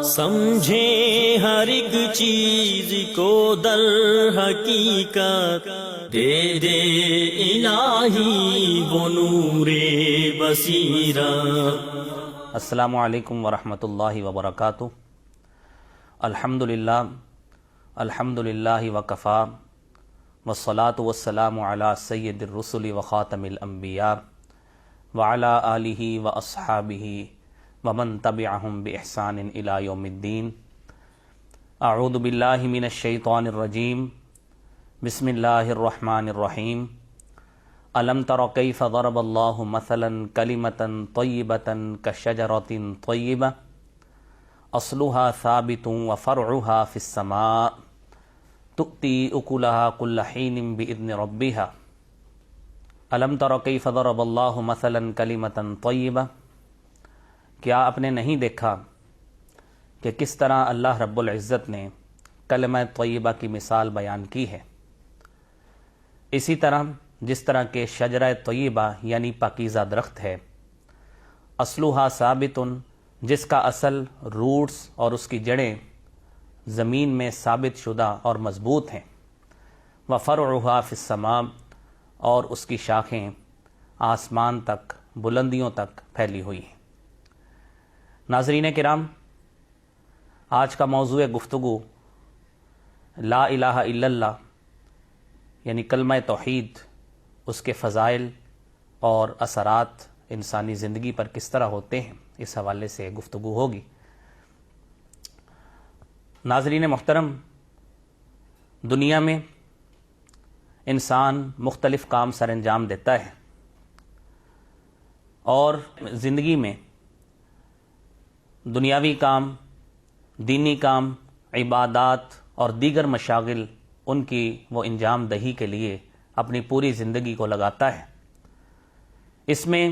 سمجھے ہر ایک چیز کو در حقیقت، دے دے الہی وہ نور بصیرت۔ السلام علیکم ورحمۃ اللہ وبرکاتہ۔ الحمدللہ وکفا والصلاة والسلام علی سید الرسل وخاتم الانبیاء وعلی آلہ واصحابہ ومن تبعہم بإحسان الی یوم الدین۔ اعوذ باللہ من الشیطان الرجیم، بسم اللہ الرحمن الرحیم۔ الم تر کیف ضرب اللہ مثلا کلمۃ طیبۃ کشجرۃ طیبہ اصلها ثابت وفرعها فی السماء تؤتی اکلها کل حین بإذن ربها۔ الم تر کیف ضرب اللہ مثلا کلمۃ طیبہ، کیا آپ نے نہیں دیکھا کہ کس طرح اللہ رب العزت نے کلمہ طیبہ کی مثال بیان کی ہے؟ اسی طرح جس طرح کہ شجرہ طیبہ یعنی پاکیزہ درخت ہے، اصلها ثابت، جس کا اصل، روٹس اور اس کی جڑیں زمین میں ثابت شدہ اور مضبوط ہیں، وفرعها فی السماء، اور اس کی شاخیں آسمان تک، بلندیوں تک پھیلی ہوئی ہیں۔ ناظرین کرام، آج کا موضوع گفتگو لا الہ الا اللہ یعنی کلمہ توحید، اس کے فضائل اور اثرات انسانی زندگی پر کس طرح ہوتے ہیں، اس حوالے سے گفتگو ہوگی۔ ناظرین محترم، دنیا میں انسان مختلف کام سر انجام دیتا ہے، اور زندگی میں دنیاوی کام، دینی کام، عبادات اور دیگر مشاغل، ان کی وہ انجام دہی کے لیے اپنی پوری زندگی کو لگاتا ہے۔ اس میں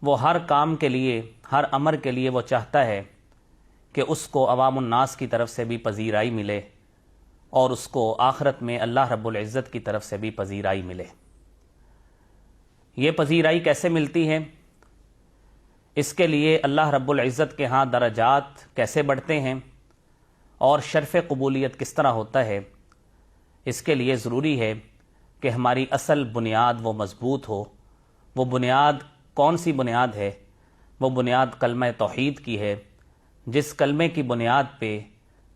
وہ ہر کام کے لیے، ہر امر کے لیے وہ چاہتا ہے کہ اس کو عوام الناس کی طرف سے بھی پذیرائی ملے، اور اس کو آخرت میں اللہ رب العزت کی طرف سے بھی پذیرائی ملے۔ یہ پذیرائی کیسے ملتی ہے؟ اس کے لیے اللہ رب العزت کے ہاں درجات کیسے بڑھتے ہیں، اور شرف قبولیت کس طرح ہوتا ہے؟ اس کے لیے ضروری ہے کہ ہماری اصل بنیاد وہ مضبوط ہو۔ وہ بنیاد کون سی بنیاد ہے؟ وہ بنیاد کلمہ توحید کی ہے، جس کلمے کی بنیاد پہ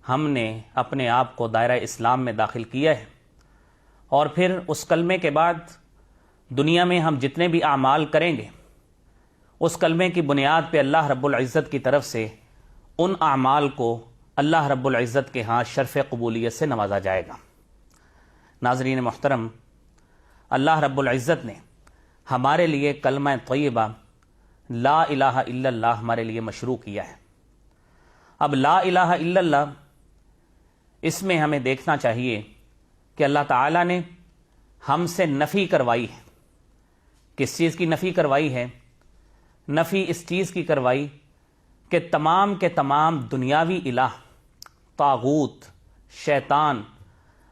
ہم نے اپنے آپ کو دائرہ اسلام میں داخل کیا ہے، اور پھر اس کلمے کے بعد دنیا میں ہم جتنے بھی اعمال کریں گے، اس کلمے کی بنیاد پہ اللہ رب العزت کی طرف سے ان اعمال کو اللہ رب العزت کے ہاں شرف قبولیت سے نوازا جائے گا۔ ناظرین محترم، اللہ رب العزت نے ہمارے لیے کلمہ طیبہ لا الہ الا اللہ ہمارے لیے مشروع کیا ہے۔ اب لا الہ الا اللہ، اس میں ہمیں دیکھنا چاہیے کہ اللہ تعالیٰ نے ہم سے نفی کروائی ہے۔ کس چیز کی نفی کروائی ہے؟ نفی اس چیز کی کروائی کہ تمام کے تمام دنیاوی الہ، طاغوت، شیطان،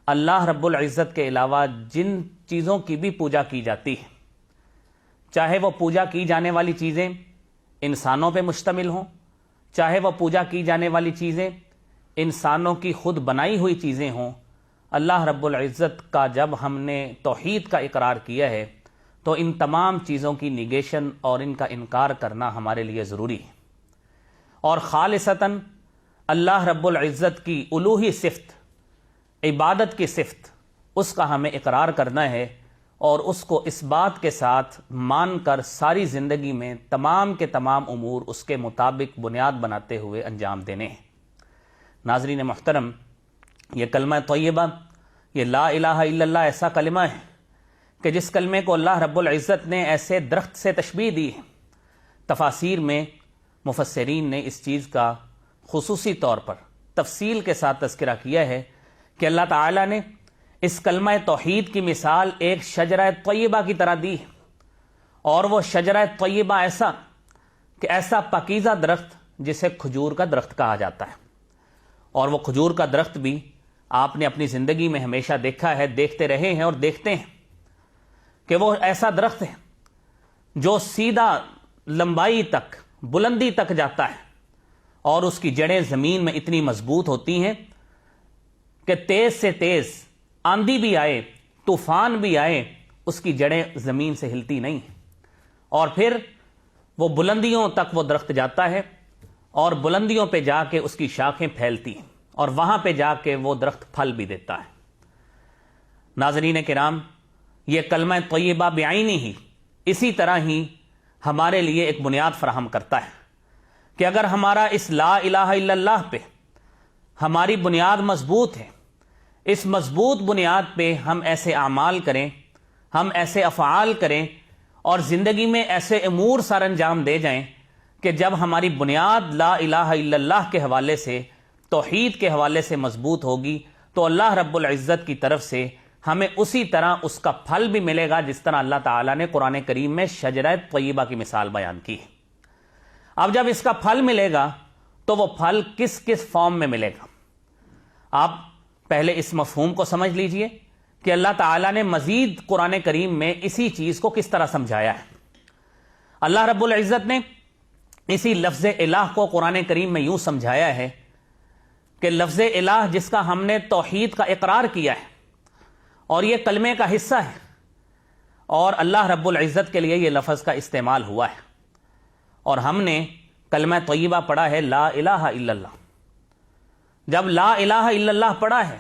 اللہ رب العزت کے علاوہ جن چیزوں کی بھی پوجا کی جاتی ہے، چاہے وہ پوجا کی جانے والی چیزیں انسانوں پہ مشتمل ہوں، چاہے وہ پوجا کی جانے والی چیزیں انسانوں کی خود بنائی ہوئی چیزیں ہوں، اللہ رب العزت کا جب ہم نے توحید کا اقرار کیا ہے تو ان تمام چیزوں کی نیگیشن اور ان کا انکار کرنا ہمارے لیے ضروری ہے، اور خالصتاً اللہ رب العزت کی الوہی صفت، عبادت کی صفت، اس کا ہمیں اقرار کرنا ہے، اور اس کو اس بات کے ساتھ مان کر ساری زندگی میں تمام کے تمام امور اس کے مطابق بنیاد بناتے ہوئے انجام دینے ہیں۔ ناظرین محترم، یہ کلمہ طیبہ، یہ لا الہ الا اللہ ایسا کلمہ ہے کہ جس کلمے کو اللہ رب العزت نے ایسے درخت سے تشبیہ دی ہے۔ تفاسیر میں مفسرین نے اس چیز کا خصوصی طور پر تفصیل کے ساتھ تذکرہ کیا ہے کہ اللہ تعالیٰ نے اس کلمہ توحید کی مثال ایک شجرہ طیبہ کی طرح دی ہے، اور وہ شجرہ طیبہ ایسا کہ ایسا پاکیزہ درخت جسے کھجور کا درخت کہا جاتا ہے، اور وہ کھجور کا درخت بھی آپ نے اپنی زندگی میں ہمیشہ دیکھا ہے، دیکھتے رہے ہیں اور دیکھتے ہیں کہ وہ ایسا درخت ہے جو سیدھا لمبائی تک، بلندی تک جاتا ہے، اور اس کی جڑیں زمین میں اتنی مضبوط ہوتی ہیں کہ تیز سے تیز آندھی بھی آئے، طوفان بھی آئے، اس کی جڑیں زمین سے ہلتی نہیں، اور پھر وہ بلندیوں تک وہ درخت جاتا ہے اور بلندیوں پہ جا کے اس کی شاخیں پھیلتی ہیں اور وہاں پہ جا کے وہ درخت پھل بھی دیتا ہے۔ ناظرین کرام، یہ کلمہ طیبہ بعینی ہی اسی طرح ہی ہمارے لیے ایک بنیاد فراہم کرتا ہے کہ اگر ہمارا اس لا الہ الا اللہ پہ ہماری بنیاد مضبوط ہے، اس مضبوط بنیاد پہ ہم ایسے اعمال کریں، ہم ایسے افعال کریں اور زندگی میں ایسے امور سر انجام دے جائیں کہ جب ہماری بنیاد لا الہ الا اللہ کے حوالے سے، توحید کے حوالے سے مضبوط ہوگی تو اللہ رب العزت کی طرف سے ہمیں اسی طرح اس کا پھل بھی ملے گا جس طرح اللہ تعالیٰ نے قرآن کریم میں شجرہ طیبہ کی مثال بیان کی ہے۔ اب جب اس کا پھل ملے گا تو وہ پھل کس کس فارم میں ملے گا؟ آپ پہلے اس مفہوم کو سمجھ لیجئے کہ اللہ تعالیٰ نے مزید قرآن کریم میں اسی چیز کو کس طرح سمجھایا ہے۔ اللہ رب العزت نے اسی لفظ الہ کو قرآن کریم میں یوں سمجھایا ہے کہ لفظ الہ جس کا ہم نے توحید کا اقرار کیا ہے اور یہ کلمے کا حصہ ہے، اور اللہ رب العزت کے لیے یہ لفظ کا استعمال ہوا ہے، اور ہم نے کلمہ طیبہ پڑھا ہے لا الہ الا اللہ۔ جب لا الہ الا اللہ پڑھا ہے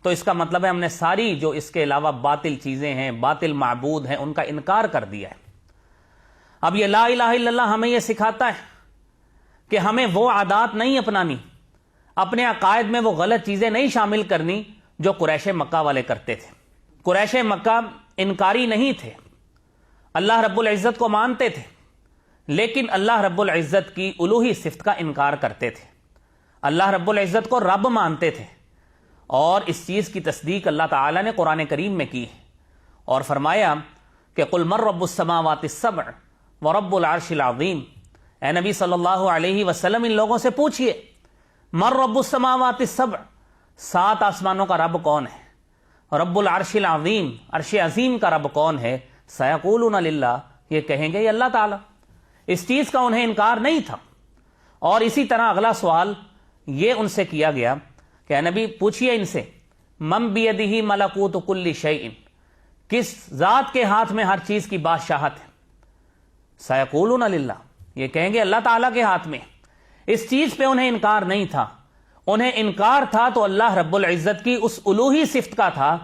تو اس کا مطلب ہے ہم نے ساری جو اس کے علاوہ باطل چیزیں ہیں، باطل معبود ہیں، ان کا انکار کر دیا ہے۔ اب یہ لا الہ الا اللہ ہمیں یہ سکھاتا ہے کہ ہمیں وہ عادات نہیں اپنانی، اپنے عقائد میں وہ غلط چیزیں نہیں شامل کرنی جو قریش مکہ والے کرتے تھے۔ قریش مکہ انکاری نہیں تھے، اللہ رب العزت کو مانتے تھے، لیکن اللہ رب العزت کی الوہی صفت کا انکار کرتے تھے، اللہ رب العزت کو رب مانتے تھے، اور اس چیز کی تصدیق اللہ تعالیٰ نے قرآن کریم میں کی ہے اور فرمایا کہ قل من رب السماوات السبع ورب العرش العظیم۔ اے نبی صلی اللہ علیہ وسلم ان لوگوں سے پوچھئے من رب السماوات السبع، 7 آسمانوں کا رب کون ہے؟ رب العرش العظیم، عرش عظیم کا رب کون ہے؟ سیقولون للہ، یہ کہیں گے یہ اللہ تعالیٰ۔ اس چیز کا انہیں انکار نہیں تھا۔ اور اسی طرح اگلا سوال یہ ان سے کیا گیا کہ اے نبی پوچھئے ان سے من بیدہ ملکوت کل شیء، کس ذات کے ہاتھ میں ہر چیز کی بادشاہت ہے؟ سیقولون للہ، یہ کہیں گے اللہ تعالیٰ کے ہاتھ میں۔ اس چیز پہ انہیں انکار نہیں تھا، انہیں انکار تھا تو اللہ رب العزت کی اس الوہی صفت کا تھا،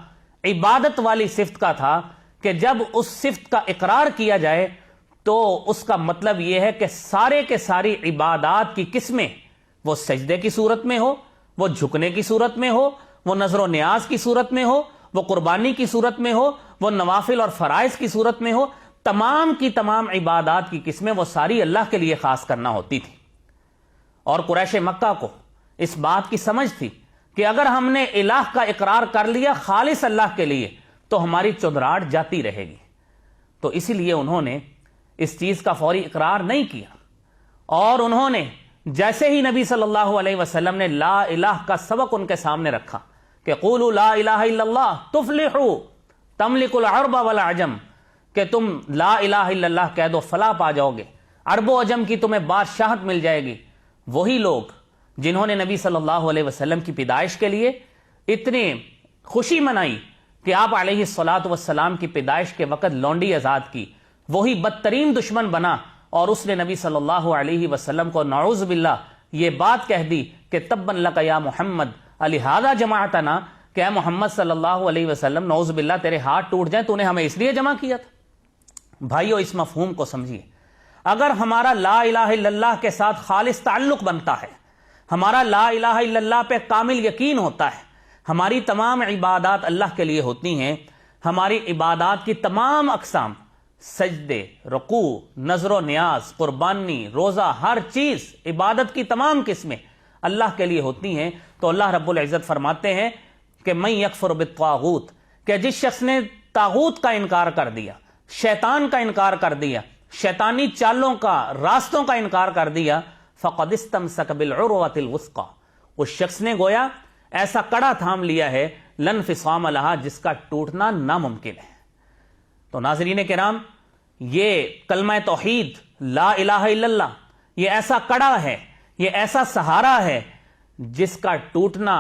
عبادت والی صفت کا تھا، کہ جب اس صفت کا اقرار کیا جائے تو اس کا مطلب یہ ہے کہ سارے کے ساری عبادات کی قسمیں، وہ سجدے کی صورت میں ہو، وہ جھکنے کی صورت میں ہو، وہ نظر و نیاز کی صورت میں ہو، وہ قربانی کی صورت میں ہو، وہ نوافل اور فرائض کی صورت میں ہو، تمام کی تمام عبادات کی قسمیں وہ ساری اللہ کے لیے خاص کرنا ہوتی تھی۔ اور قریش مکہ کو اس بات کی سمجھ تھی کہ اگر ہم نے الہ کا اقرار کر لیا خالص اللہ کے لیے تو ہماری چودراہٹ جاتی رہے گی، تو اسی لیے انہوں نے اس چیز کا فوری اقرار نہیں کیا، اور انہوں نے جیسے ہی نبی صلی اللہ علیہ وسلم نے لا الہ کا سبق ان کے سامنے رکھا کہ قولوا لا الہ الا اللہ تفلحوا تملک العرب والعجم، کہ تم لا الہ الا اللہ کہہ دو فلاح پا جاؤ گے، عرب و عجم کی تمہیں بادشاہت مل جائے گی۔ وہی لوگ جنہوں نے نبی صلی اللہ علیہ وسلم کی پیدائش کے لیے اتنی خوشی منائی کہ آپ علیہ الصلاۃ والسلام کی پیدائش کے وقت لونڈی آزاد کی، وہی بدترین دشمن بنا اور اس نے نبی صلی اللہ علیہ وسلم کو نعوذ باللہ یہ بات کہہ دی کہ تبن لک یا محمد لہذا جماعتنا، کہ اے محمد صلی اللہ علیہ وسلم نعوذ باللہ تیرے ہاتھ ٹوٹ جائیں، تو نے ہمیں اس لیے جمع کیا تھا۔ بھائیو اس مفہوم کو سمجھیے، اگر ہمارا لا الہ الا اللہ کے ساتھ خالص تعلق بنتا ہے، ہمارا لا الہ الا اللہ پہ کامل یقین ہوتا ہے، ہماری تمام عبادات اللہ کے لیے ہوتی ہیں، ہماری عبادات کی تمام اقسام، سجدے، رکوع، نظر و نیاز، قربانی، روزہ، ہر چیز عبادت کی تمام قسمیں اللہ کے لیے ہوتی ہیں، تو اللہ رب العزت فرماتے ہیں کہ من یکفر بالطاغوت، کہ جس شخص نے طاغوت کا انکار کر دیا، شیطان کا انکار کر دیا، شیطانی چالوں کا، راستوں کا انکار کر دیا، فقد استمسک بالعروۃ الوثقی، اس شخص نے گویا ایسا کڑا تھام لیا ہے لن انفصام لہا، جس کا ٹوٹنا ناممکن ہے۔ تو ناظرین کرام، یہ کلمہ توحید لا الہ الا اللہ یہ ایسا کڑا ہے، یہ ایسا سہارا ہے جس کا ٹوٹنا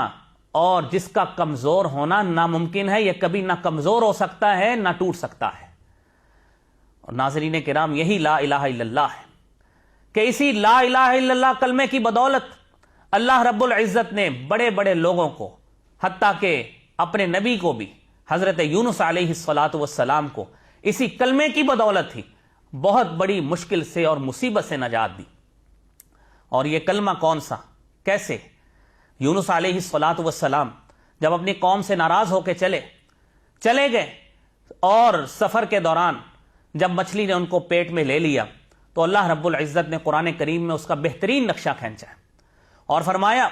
اور جس کا کمزور ہونا ناممکن ہے. یہ کبھی نہ کمزور ہو سکتا ہے نہ ٹوٹ سکتا ہے. اور ناظرین کرام، یہی لا الہ الا اللہ ہے کہ اسی لا الہ الا اللہ کلمے کی بدولت اللہ رب العزت نے بڑے بڑے لوگوں کو، حتیٰ کہ اپنے نبی کو بھی، حضرت یونس علیہ الصلاۃ والسلام کو اسی کلمے کی بدولت ہی بہت بڑی مشکل سے اور مصیبت سے نجات دی. اور یہ کلمہ کون سا، کیسے؟ یونس علیہ الصلاۃ والسلام جب اپنی قوم سے ناراض ہو کے چلے گئے، اور سفر کے دوران جب مچھلی نے ان کو پیٹ میں لے لیا تو اللہ رب العزت نے قرآن کریم میں اس کا بہترین نقشہ کھینچا ہے اور فرمایا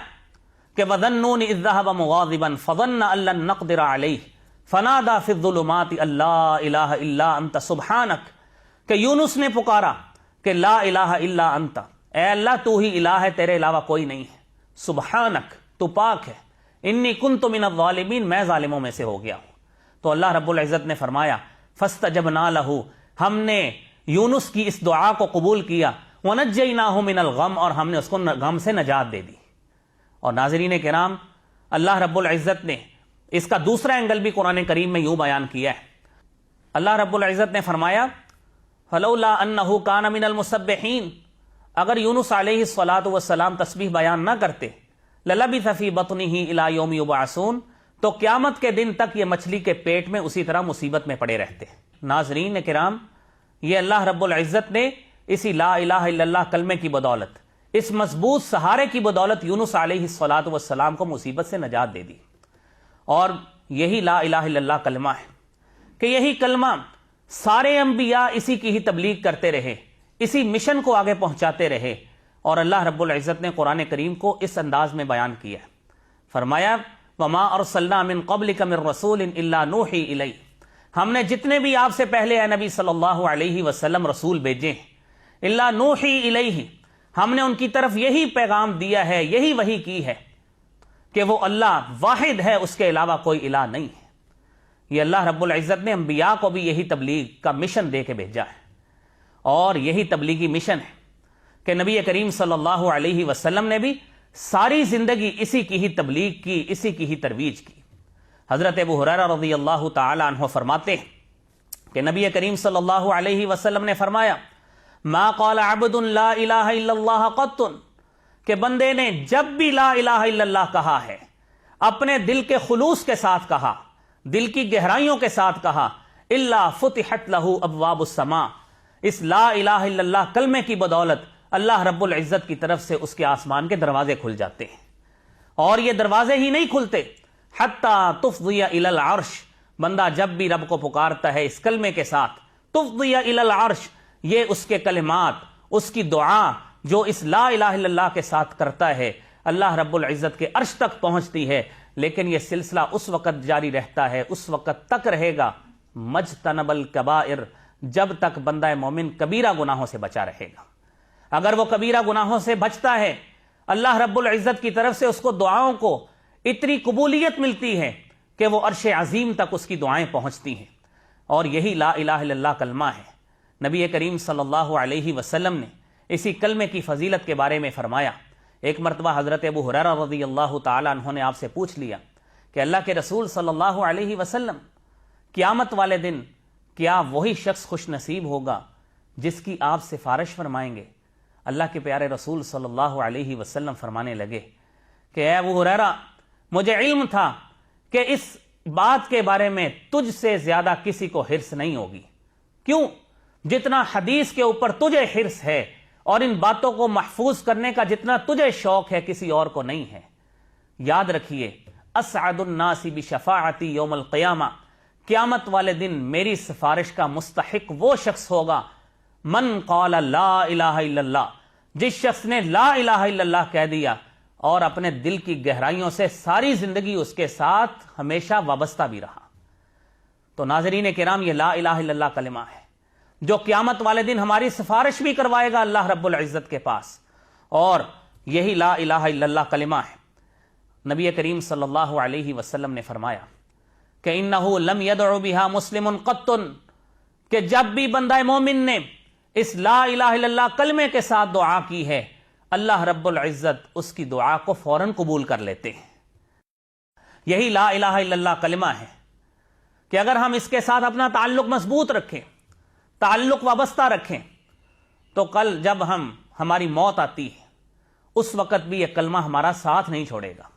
کہ وَظَنُّونِ إِذْ ذَهَبَ مُغَاضِبًا فَظَنَّ أَن لَّن نَّقْدِرَ عَلَيْهِ فَنَادَىٰ فِي الظُّلُمَاتِ أَن لَّا إِلَٰهَ إِلَّا أَنتَ سُبْحَانَكَ، کہ یونس نے پکارا کہ لا الہ الا انت، اے اللہ تو ہی الہ ہے، تیرے علاوہ کوئی نہیں ہے. سبحانک، تو پاک ہے. انی کنت من الظالمین، میں ظالموں میں سے ہو گیا ہوں. تو اللہ رب العزت نے فرمایا فاستجبنا لہ، ہم نے یونس کی اس دعا کو قبول کیا. ونجیناہ من الغم، اور ہم نے اس کو غم سے نجات دے دی. اور ناظرین کرام، اللہ رب العزت نے اس کا دوسرا اینگل بھی قرآن کریم میں یوں بیان کیا ہے. اللہ رب العزت نے فرمایا فلولا انہ کان من المسبحین، اگر یونس علیہ الصلاۃ والسلام تسبیح بیان نہ کرتے، للبث فی بطنہ الی یوم یبعثون، تو قیامت کے دن تک یہ مچھلی کے پیٹ میں اسی طرح مصیبت میں پڑے رہتے. ناظرین کرام، یہ اللہ رب العزت نے اسی لا الہ الا اللہ کلمے کی بدولت، اس مضبوط سہارے کی بدولت یونس علیہ الصلاۃ والسلام کو مصیبت سے نجات دے دی. اور یہی لا الہ الا اللہ کلمہ ہے کہ یہی کلمہ سارے انبیاء اسی کی ہی تبلیغ کرتے رہے، اسی مشن کو آگے پہنچاتے رہے. اور اللہ رب العزت نے قرآن کریم کو اس انداز میں بیان کیا، فرمایا وما ارسلنا من قبلک من رسول الا نوحی الیہ، ہم نے جتنے بھی آپ سے پہلے اے نبی صلی اللہ علیہ وسلم رسول بھیجے ہیں، الا نوحی الیہ، ہم نے ان کی طرف یہی پیغام دیا ہے، یہی وحی کی ہے کہ وہ اللہ واحد ہے، اس کے علاوہ کوئی الہ نہیں ہے. یہ اللہ رب العزت نے انبیاء کو بھی یہی تبلیغ کا مشن دے کے بھیجا ہے. اور یہی تبلیغی مشن ہے کہ نبی کریم صلی اللہ علیہ وسلم نے بھی ساری زندگی اسی کی ہی تبلیغ کی، اسی کی ہی ترویج کی. حضرت ابو ہریرہ رضی اللہ تعالی عنہ فرماتے ہیں کہ نبی کریم صلی اللہ علیہ وسلم نے فرمایا ما قال عبد لا الہ الا اللہ قط، کہ بندے نے جب بھی لا الہ الا اللہ کہا ہے، اپنے دل کے خلوص کے ساتھ کہا، دل کی گہرائیوں کے ساتھ کہا، الا فتحت لہ ابواب السماء، اس لا الہ الا اللہ کلمے کی بدولت اللہ رب العزت کی طرف سے اس کے آسمان کے دروازے کھل جاتے ہیں. اور یہ دروازے ہی نہیں کھلتے حتی تفضی الی العرش، بندہ جب بھی رب کو پکارتا ہے اس کلمے کے ساتھ، تفضی الی العرش، یہ اس کے کلمات، اس کی دعا جو اس لا الہ الا اللہ کے ساتھ کرتا ہے، اللہ رب العزت کے عرش تک پہنچتی ہے. لیکن یہ سلسلہ اس وقت جاری رہتا ہے، اس وقت تک رہے گا مجتنب الکبائر، جب تک بندہ مومن کبیرہ گناہوں سے بچا رہے گا. اگر وہ کبیرہ گناہوں سے بچتا ہے، اللہ رب العزت کی طرف سے اس کو دعاؤں کو اتنی قبولیت ملتی ہے کہ وہ عرش عظیم تک اس کی دعائیں پہنچتی ہیں. اور یہی لا الہ الا اللہ کلمہ ہے. نبی کریم صلی اللہ علیہ وسلم نے اسی کلمے کی فضیلت کے بارے میں فرمایا. ایک مرتبہ حضرت ابو ہریرہ رضی اللہ تعالی عنہ نے آپ سے پوچھ لیا کہ اللہ کے رسول صلی اللہ علیہ وسلم، قیامت والے دن کیا وہی شخص خوش نصیب ہوگا جس کی آپ سفارش فرمائیں گے؟ اللہ کے پیارے رسول صلی اللہ علیہ وسلم فرمانے لگے کہ اے ابو ہریرہ، مجھے علم تھا کہ اس بات کے بارے میں تجھ سے زیادہ کسی کو حرص نہیں ہوگی. کیوں؟ جتنا حدیث کے اوپر تجھے حرص ہے اور ان باتوں کو محفوظ کرنے کا جتنا تجھے شوق ہے، کسی اور کو نہیں ہے. یاد رکھیے، اسعد الناس بشفاعتی یوم القیامہ، قیامت والے دن میری سفارش کا مستحق وہ شخص ہوگا من قال لا الہ الا اللہ، جس شخص نے لا الہ الا اللہ کہہ دیا اور اپنے دل کی گہرائیوں سے ساری زندگی اس کے ساتھ ہمیشہ وابستہ بھی رہا. تو ناظرین کرام، یہ لا الہ الا اللہ کلمہ ہے جو قیامت والے دن ہماری سفارش بھی کروائے گا اللہ رب العزت کے پاس. اور یہی لا الہ الا اللہ کلمہ ہے. نبی کریم صلی اللہ علیہ وسلم نے فرمایا کہ انہ لم یدع بها مسلم قط، کہ جب بھی بندہ مومن نے اس لا الہ الا اللہ کلمے کے ساتھ دعا کی ہے، اللہ رب العزت اس کی دعا کو فوراً قبول کر لیتے ہیں۔ یہی لا الہ الا اللہ کلمہ ہے کہ اگر ہم اس کے ساتھ اپنا تعلق مضبوط رکھیں، تعلق وابستہ رکھیں، تو کل جب ہماری موت آتی ہے اس وقت بھی یہ کلمہ ہمارا ساتھ نہیں چھوڑے گا۔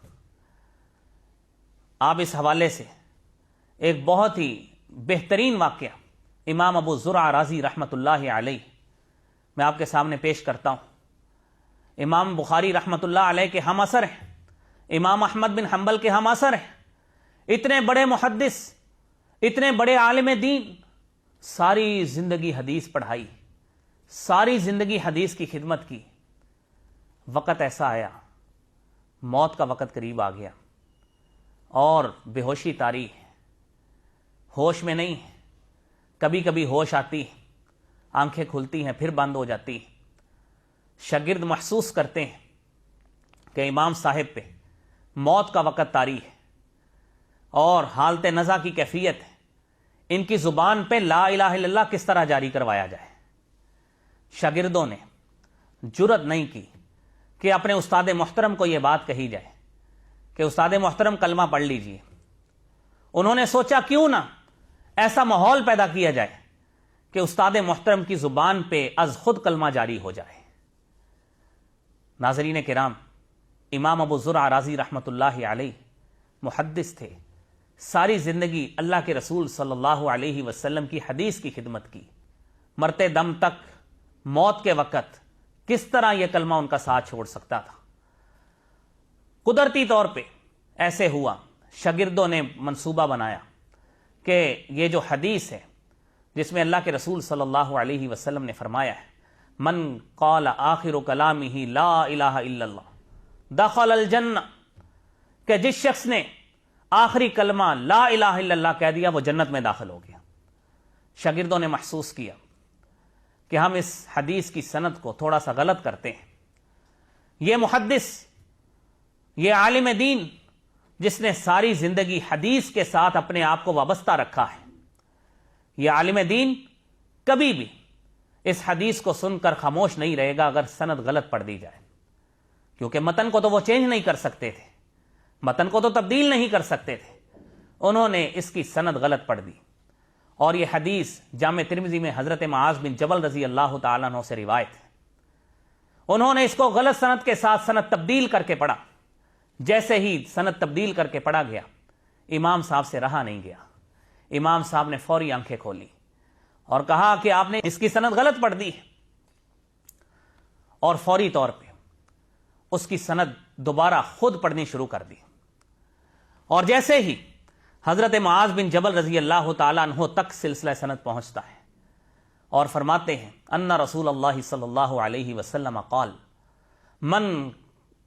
آپ اس حوالے سے ایک بہت ہی بہترین واقعہ امام ابو زرع رازی رحمۃ اللہ علیہ میں آپ کے سامنے پیش کرتا ہوں۔ امام بخاری رحمۃ اللہ علیہ کے ہم عصر ہیں، امام احمد بن حنبل کے ہم عصر ہیں، اتنے بڑے محدث، اتنے بڑے عالم دین، ساری زندگی حدیث پڑھائی، ساری زندگی حدیث کی خدمت کی۔ وقت ایسا آیا، موت کا وقت قریب آ گیا اور بے ہوشی طاری ہے، ہوش میں نہیں، کبھی کبھی ہوش آتی، آنکھیں کھلتی ہیں پھر بند ہو جاتی۔ شاگرد محسوس کرتے ہیں کہ امام صاحب پہ موت کا وقت طاری ہے اور حالت نزع کی کیفیت ہے، ان کی زبان پہ لا الہ الا اللہ کس طرح جاری کروایا جائے۔ شاگردوں نے جرأت نہیں کی کہ اپنے استاد محترم کو یہ بات کہی جائے کہ استاد محترم کلمہ پڑھ لیجئے۔ انہوں نے سوچا کیوں نہ ایسا ماحول پیدا کیا جائے کہ استاد محترم کی زبان پہ از خود کلمہ جاری ہو جائے۔ ناظرین کرام، امام ابو زرع رازی رحمۃ اللہ علیہ محدث تھے، ساری زندگی اللہ کے رسول صلی اللہ علیہ وسلم کی حدیث کی خدمت کی، مرتے دم تک موت کے وقت کس طرح یہ کلمہ ان کا ساتھ چھوڑ سکتا تھا۔ قدرتی طور پہ ایسے ہوا، شاگردوں نے منصوبہ بنایا کہ یہ جو حدیث ہے جس میں اللہ کے رسول صلی اللہ علیہ وسلم نے فرمایا ہے من قال آخر کلامہ لا الہ الا اللہ دخل الجنہ، کہ جس شخص نے آخری کلمہ لا الہ الا اللہ کہہ دیا وہ جنت میں داخل ہو گیا۔ شاگردوں نے محسوس کیا کہ ہم اس حدیث کی سند کو تھوڑا سا غلط کرتے ہیں۔ یہ محدث، یہ عالم دین جس نے ساری زندگی حدیث کے ساتھ اپنے آپ کو وابستہ رکھا ہے، یہ عالم دین کبھی بھی اس حدیث کو سن کر خاموش نہیں رہے گا اگر سند غلط پڑھ دی جائے، کیونکہ متن کو تو وہ چینج نہیں کر سکتے تھے، متن کو تو تبدیل نہیں کر سکتے تھے۔ انہوں نے اس کی سند غلط پڑھ دی، اور یہ حدیث جامع ترمذی میں حضرت معاذ بن جبل رضی اللہ تعالیٰ عنہ سے روایت ہے۔ انہوں نے اس کو غلط سند کے ساتھ سند تبدیل کر کے پڑھا۔ جیسے ہی سند تبدیل کر کے پڑھا گیا، امام صاحب سے رہا نہیں گیا۔ امام صاحب نے فوری آنکھیں کھولی اور کہا کہ آپ نے اس کی سند غلط پڑھ دی، اور فوری طور پہ اس کی سند دوبارہ خود پڑھنی شروع کر دی۔ اور جیسے ہی حضرت معاذ بن جبل رضی اللہ تعالیٰ عنہ تک سلسلہ سند پہنچتا ہے اور فرماتے ہیں ان رسول اللہ صلی اللہ علیہ وسلم قال من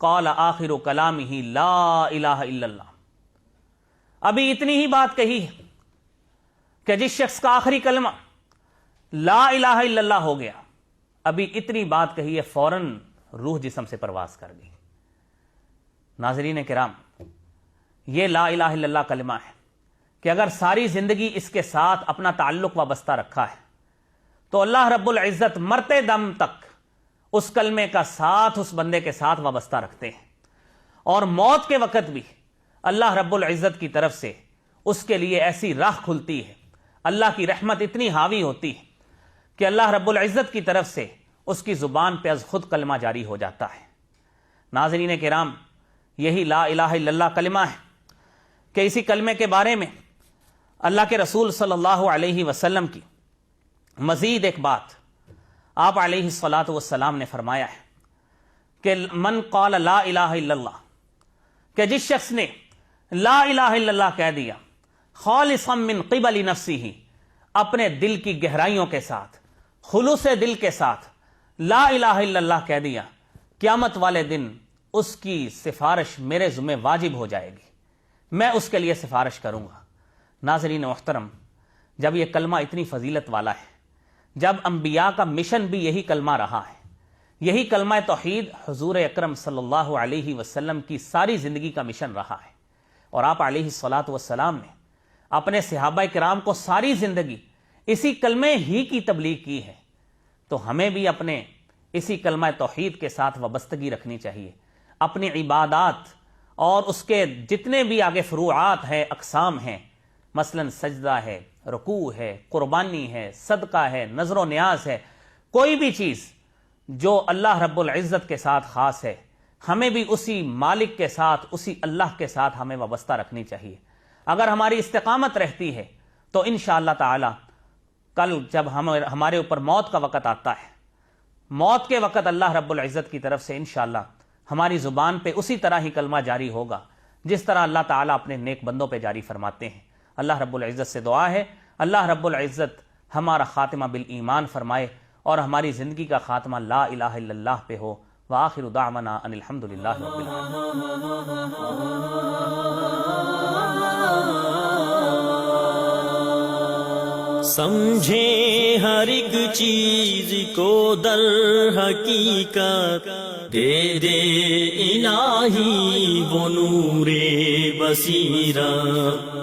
قال آخر کلامہ لا الہ الا اللہ۔ ابھی اتنی ہی بات کہی ہے کہ جس شخص کا آخری کلمہ لا الہ الا اللہ ہو گیا، ابھی اتنی بات کہی ہے، فوراً روح جسم سے پرواز کر گئی۔ ناظرین کرام، یہ لا الہ الا اللہ کلمہ ہے کہ اگر ساری زندگی اس کے ساتھ اپنا تعلق وابستہ رکھا ہے تو اللہ رب العزت مرتے دم تک اس کلمے کا ساتھ اس بندے کے ساتھ وابستہ رکھتے ہیں، اور موت کے وقت بھی اللہ رب العزت کی طرف سے اس کے لیے ایسی راہ کھلتی ہے، اللہ کی رحمت اتنی حاوی ہوتی ہے کہ اللہ رب العزت کی طرف سے اس کی زبان پہ از خود کلمہ جاری ہو جاتا ہے۔ ناظرین کرام، یہی لا الہ الا اللہ کلمہ ہے کہ اسی کلمے کے بارے میں اللہ کے رسول صلی اللہ علیہ وسلم کی مزید ایک بات آپ علیہ الصلاۃ والسلام نے فرمایا ہے کہ من قال لا الہ الا اللہ، کہ جس شخص نے لا الہ الا اللہ کہہ دیا خالصا من قبل نفسہ، اپنے دل کی گہرائیوں کے ساتھ، خلوص دل کے ساتھ لا الہ الا اللہ کہہ دیا، قیامت والے دن اس کی سفارش میرے ذمہ واجب ہو جائے گی، میں اس کے لیے سفارش کروں گا۔ ناظرین محترم، جب یہ کلمہ اتنی فضیلت والا ہے، جب انبیاء کا مشن بھی یہی کلمہ رہا ہے، یہی کلمہ توحید حضور اکرم صلی اللہ علیہ وسلم کی ساری زندگی کا مشن رہا ہے، اور آپ علیہ الصلاۃ والسلام نے اپنے صحابہ کرام کو ساری زندگی اسی کلمے ہی کی تبلیغ کی ہے، تو ہمیں بھی اپنے اسی کلمہ توحید کے ساتھ وابستگی رکھنی چاہیے. اپنی عبادات اور اس کے جتنے بھی آگے فروعات ہیں، اقسام ہیں، مثلا سجدہ ہے، رکوع ہے، قربانی ہے، صدقہ ہے، نذر و نیاز ہے، کوئی بھی چیز جو اللہ رب العزت کے ساتھ خاص ہے، ہمیں بھی اسی مالک کے ساتھ، اسی اللہ کے ساتھ ہمیں وابستہ رکھنی چاہیے. اگر ہماری استقامت رہتی ہے تو انشاءاللہ تعالی کل جب ہمارے اوپر موت کا وقت آتا ہے، موت کے وقت اللہ رب العزت کی طرف سے انشاءاللہ ہماری زبان پہ اسی طرح ہی کلمہ جاری ہوگا جس طرح اللہ تعالیٰ اپنے نیک بندوں پہ جاری فرماتے ہیں. اللہ رب العزت سے دعا ہے اللہ رب العزت ہمارا خاتمہ بالایمان فرمائے اور ہماری زندگی کا خاتمہ لا الہ الا اللہ پہ ہو. وآخر دعوانا ان الحمدللہ رب العالمین. سمجھے ہر ایک چیز کو در حقیقت، دے دے الہی وہ نور بصیرت.